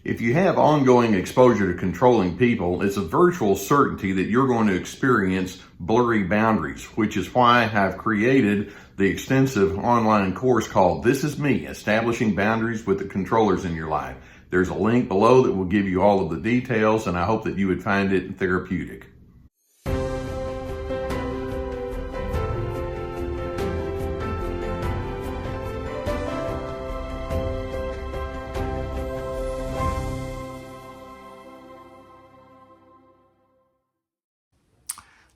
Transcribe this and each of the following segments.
If you have ongoing exposure to controlling people, it's a virtual certainty that you're going to experience blurry boundaries, which is why I've created the extensive online course called This Is Me, Establishing Boundaries with the Controllers in Your Life. There's a link below that will give you all of the details, and I hope that you would find it therapeutic.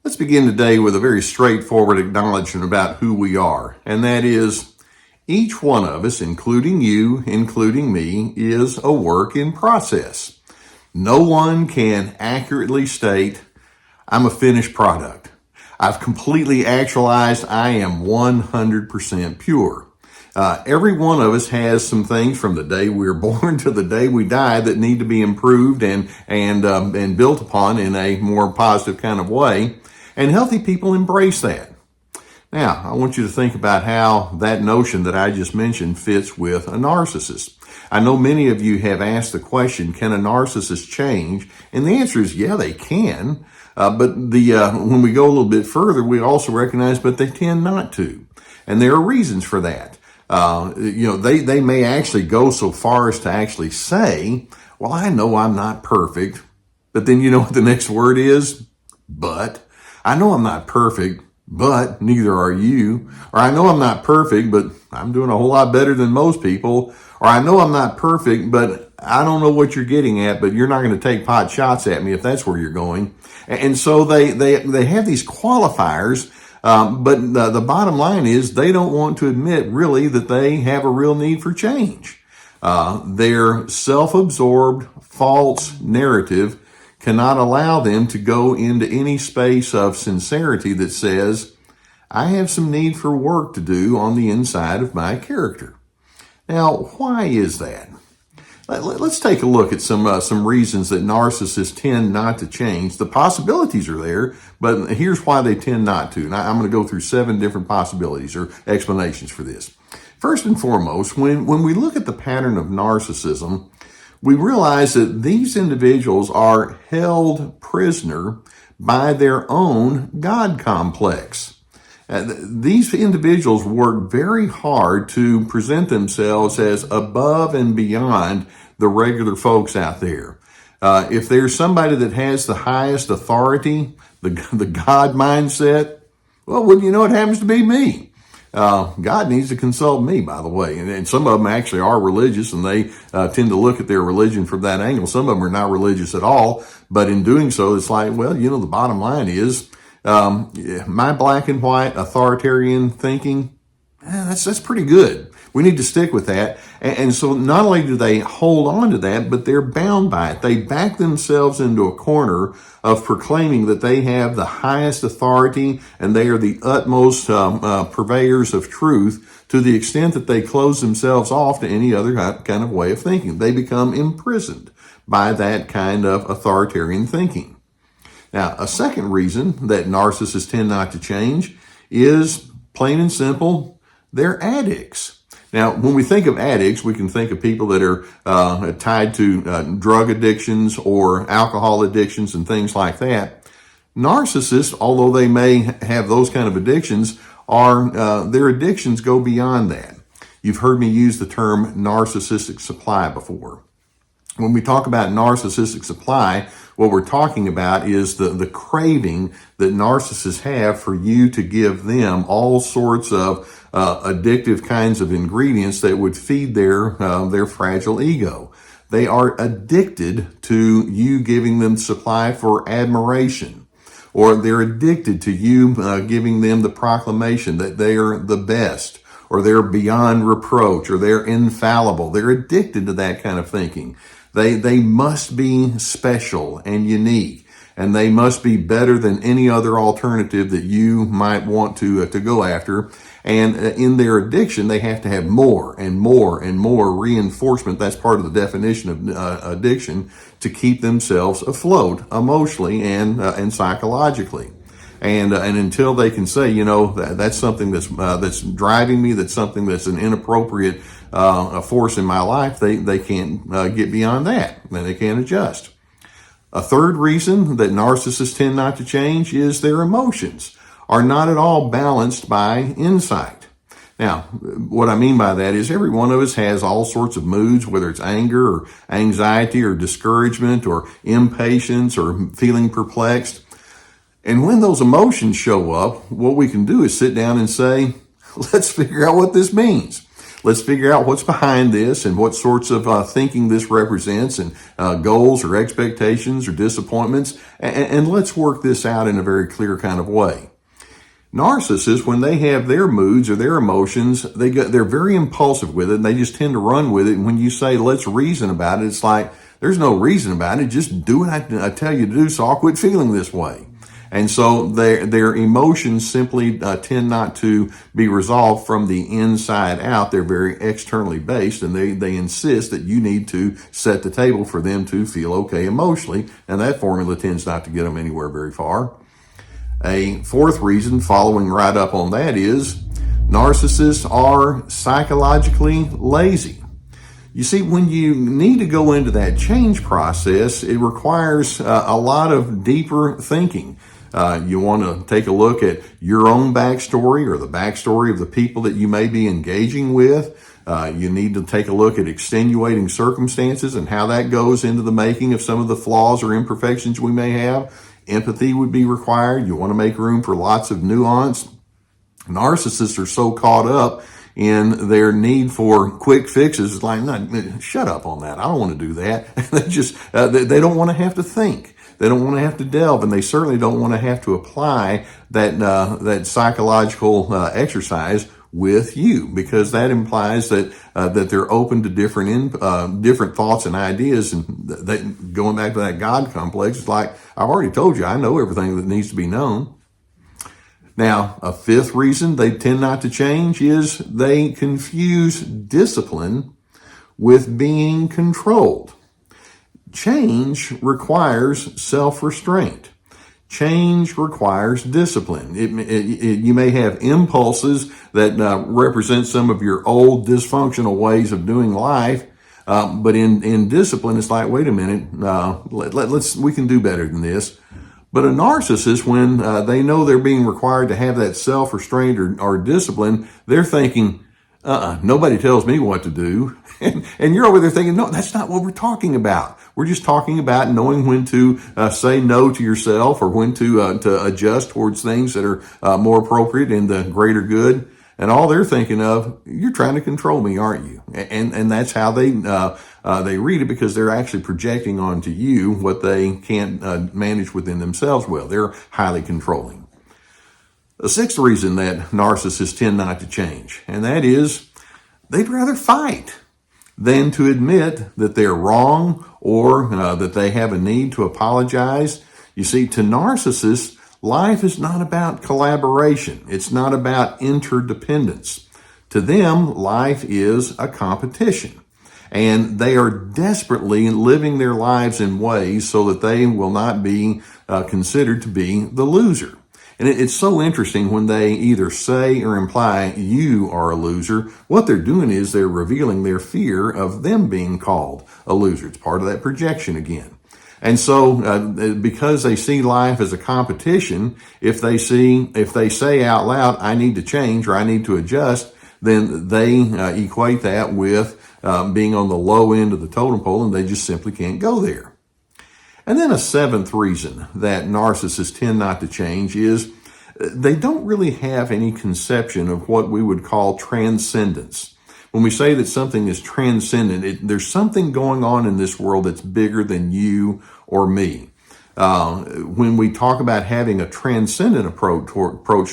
Let's begin today with a very straightforward acknowledgement about who we are, and that is each one of us, including you, including me, is a work in process. No one can accurately state, I'm a finished product. I've completely actualized, I am 100% pure. Every one of us has some things from the day we were born to the day we die that need to be improved and built upon in a more positive kind of way. And healthy people embrace that. Now, I want you to think about how that notion that I just mentioned fits with a narcissist. I know many of you have asked the question, can a narcissist change? And the answer is, yeah, they can. But when we go a little bit further, we also recognize, but they tend not to. And there are reasons for that. They may actually go so far as to actually say, well, I know I'm not perfect. But then you know what the next word is? But. I know I'm not perfect, but neither are you. Or I know I'm not perfect, but I'm doing a whole lot better than most people. Or I know I'm not perfect, but I don't know what you're getting at, but you're not going to take pot shots at me if that's where you're going. And so they have these qualifiers, but the bottom line is they don't want to admit really that they have a real need for change. Their self-absorbed false narrative cannot allow them to go into any space of sincerity that says, I have some need for work to do on the inside of my character. Now, why is that? Let's take a look at some reasons that narcissists tend not to change. The possibilities are there, but here's why they tend not to. And I'm going to go through 7 different possibilities or explanations for this. First and foremost, when we look at the pattern of narcissism, we realize that these individuals are held prisoner by their own God complex. These individuals work very hard to present themselves as above and beyond the regular folks out there. If there's somebody that has the highest authority, the God mindset, well, wouldn't you know, it happens to be me. God needs to consult me, by the way. And some of them actually are religious, and they tend to look at their religion from that angle. Some of them are not religious at all, but in doing so, it's like, well, the bottom line is my black and white authoritarian thinking, that's pretty good. We need to stick with that. And so not only do they hold on to that, but they're bound by it. They back themselves into a corner of proclaiming that they have the highest authority and they are the utmost purveyors of truth, to the extent that they close themselves off to any other kind of way of thinking. They become imprisoned by that kind of authoritarian thinking. Now, a second reason that narcissists tend not to change is, plain and simple, they're addicts. Now, when we think of addicts, we can think of people that are tied to drug addictions or alcohol addictions and things like that. Narcissists, although they may have those kind of addictions, their addictions go beyond that. You've heard me use the term narcissistic supply before. When we talk about narcissistic supply, what we're talking about is the craving that narcissists have for you to give them all sorts of addictive kinds of ingredients that would feed their fragile ego. They are addicted to you giving them supply for admiration, or they're addicted to you giving them the proclamation that they are the best, or they're beyond reproach, or they're infallible. They're addicted to that kind of thinking. They must be special and unique, and they must be better than any other alternative that you might want to go after. And in their addiction, they have to have more and more and more reinforcement. That's part of the definition of addiction, to keep themselves afloat emotionally and psychologically. And until they can say, that's something that's driving me, that's something that's an inappropriate a force in my life, they can't get beyond that, and they can't adjust. A third reason that narcissists tend not to change is their emotions are not at all balanced by insight. Now, what I mean by that is every one of us has all sorts of moods, whether it's anger or anxiety or discouragement or impatience or feeling perplexed. And when those emotions show up, what we can do is sit down and say, let's figure out what this means. Let's figure out what's behind this and what sorts of thinking this represents and goals or expectations or disappointments. And let's work this out in a very clear kind of way. Narcissists, when they have their moods or their emotions, they're very impulsive with it, and they just tend to run with it. And when you say, let's reason about it, it's like, there's no reason about it. Just do what I tell you to do, so I'll quit feeling this way. And so their emotions simply tend not to be resolved from the inside out. They're very externally based, and they insist that you need to set the table for them to feel okay emotionally. And that formula tends not to get them anywhere very far. A fourth reason, following right up on that, is narcissists are psychologically lazy. You see, when you need to go into that change process, it requires a lot of deeper thinking. You want to take a look at your own backstory or the backstory of the people that you may be engaging with. You need to take a look at extenuating circumstances and how that goes into the making of some of the flaws or imperfections we may have. Empathy would be required. You want to make room for lots of nuance. Narcissists are so caught up in their need for quick fixes. It's like, no, shut up on that. I don't want to do that. They don't want to have to think. They don't want to have to delve, and they certainly don't want to have to apply that psychological exercise with you, because that implies that they're open to different thoughts and ideas. And going back to that God complex, it's like, I've already told you, I know everything that needs to be known. Now, a fifth reason they tend not to change is they confuse discipline with being controlled. Change requires self-restraint. Change requires discipline. You may have impulses that represent some of your old dysfunctional ways of doing life, but in discipline, it's like, wait a minute, we can do better than this. But a narcissist, when they know they're being required to have that self-restraint or discipline, they're thinking, nobody tells me what to do. And you're over there thinking, no, that's not what we're talking about. We're just talking about knowing when to say no to yourself or when to adjust towards things that are more appropriate in the greater good. And all they're thinking of, you're trying to control me, aren't you? And that's how they read it, because they're actually projecting onto you what they can't manage within themselves well. They're highly controlling. The sixth reason that narcissists tend not to change, and that is they'd rather fight than to admit that they're wrong or that they have a need to apologize. You see, to narcissists, life is not about collaboration. It's not about interdependence. To them, life is a competition. And they are desperately living their lives in ways so that they will not be considered to be the loser. And it's so interesting when they either say or imply you are a loser. What they're doing is they're revealing their fear of them being called a loser. It's part of that projection again. And so because they see life as a competition, if they say out loud, I need to change or I need to adjust, then they equate that with being on the low end of the totem pole, and they just simply can't go there. And then a seventh reason that narcissists tend not to change is they don't really have any conception of what we would call transcendence. When we say that something is transcendent, there's something going on in this world that's bigger than you or me. When we talk about having a transcendent approach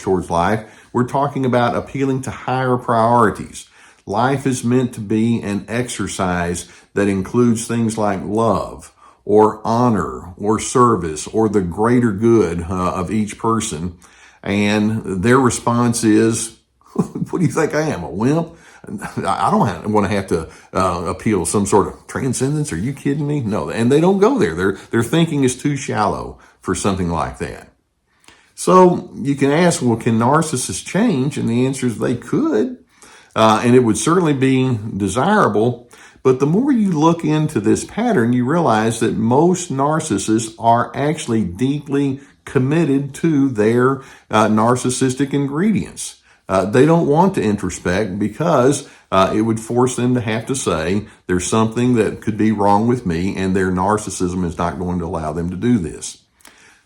towards life, we're talking about appealing to higher priorities. Life is meant to be an exercise that includes things like love, or honor, or service, or the greater good of each person. And their response is, what do you think I am, a wimp? I don't want to have to appeal some sort of transcendence. Are you kidding me? No, and they don't go there. Their thinking is too shallow for something like that. So you can ask, well, can narcissists change? And the answer is they could. And it would certainly be desirable. But the more you look into this pattern, you realize that most narcissists are actually deeply committed to their narcissistic ingredients. They don't want to introspect because it would force them to have to say there's something that could be wrong with me, and their narcissism is not going to allow them to do this.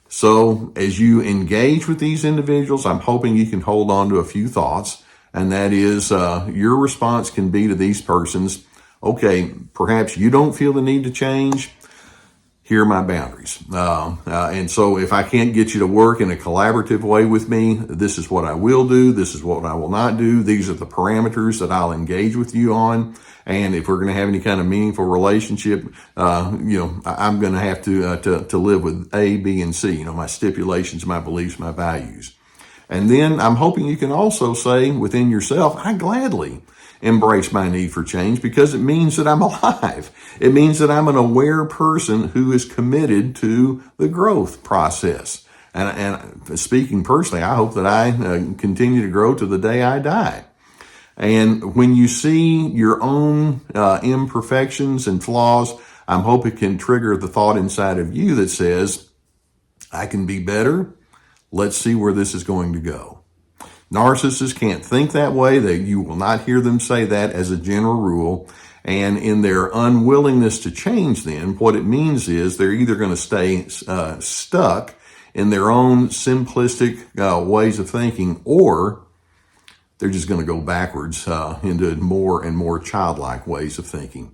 So as you engage with these individuals, I'm hoping you can hold on to a few thoughts, and that is your response can be to these persons, okay, perhaps you don't feel the need to change. Here are my boundaries. And so if I can't get you to work in a collaborative way with me, this is what I will do. This is what I will not do. These are the parameters that I'll engage with you on. And if we're going to have any kind of meaningful relationship, I'm going to have to live with A, B, and C, my stipulations, my beliefs, my values. And then I'm hoping you can also say within yourself, I gladly embrace my need for change because it means that I'm alive. It means that I'm an aware person who is committed to the growth process. And speaking personally, I hope that I continue to grow to the day I die. And when you see your own imperfections and flaws, I'm hoping it can trigger the thought inside of you that says, I can be better. Let's see where this is going to go. Narcissists can't think that way. You will not hear them say that as a general rule. And in their unwillingness to change then, what it means is they're either going to stay stuck in their own simplistic ways of thinking, or they're just going to go backwards into more and more childlike ways of thinking.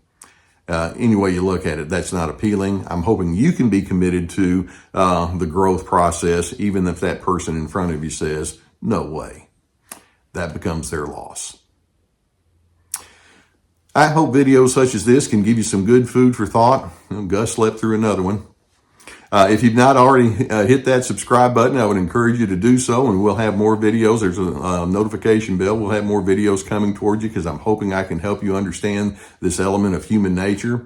Any way you look at it, that's not appealing. I'm hoping you can be committed to the growth process, even if that person in front of you says, no way. That becomes their loss. I hope videos such as this can give you some good food for thought. Gus slept through another one. If you've not already hit that subscribe button, I would encourage you to do so, and we'll have more videos. There's a notification bell. We'll have more videos coming towards you because I'm hoping I can help you understand this element of human nature.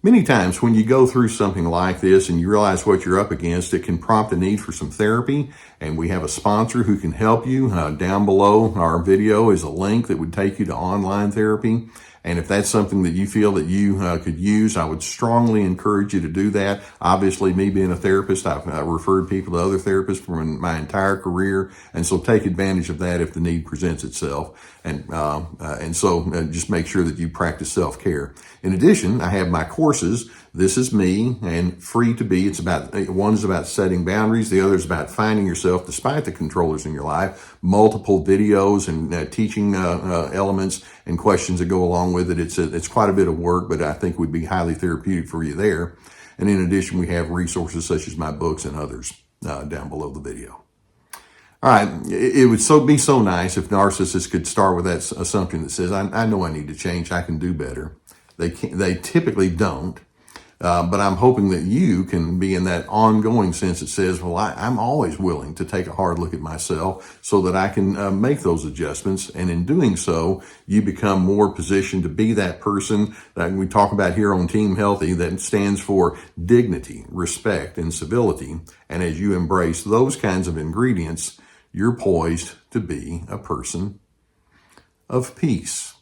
Many times when you go through something like this and you realize what you're up against, it can prompt a need for some therapy, and we have a sponsor who can help you. Down below our video is a link that would take you to online therapy. And if that's something that you feel that you could use, I would strongly encourage you to do that. Obviously, me being a therapist, I've referred people to other therapists for my entire career. And so take advantage of that if the need presents itself. And so just make sure that you practice self-care. In addition, I have my courses. This is me and Free to Be. One is about setting boundaries. The other is about finding yourself despite the controllers in your life. Multiple videos and teaching elements and questions that go along with it. It's quite a bit of work, but I think would be highly therapeutic for you there. And in addition, we have resources such as my books and others down below the video. All right, it would be so nice if narcissists could start with that assumption that says, I know I need to change, I can do better. They typically don't. But I'm hoping that you can be in that ongoing sense that says, well, I'm always willing to take a hard look at myself so that I can make those adjustments. And in doing so, you become more positioned to be that person that we talk about here on Team Healthy that stands for dignity, respect, and civility. And as you embrace those kinds of ingredients, you're poised to be a person of peace.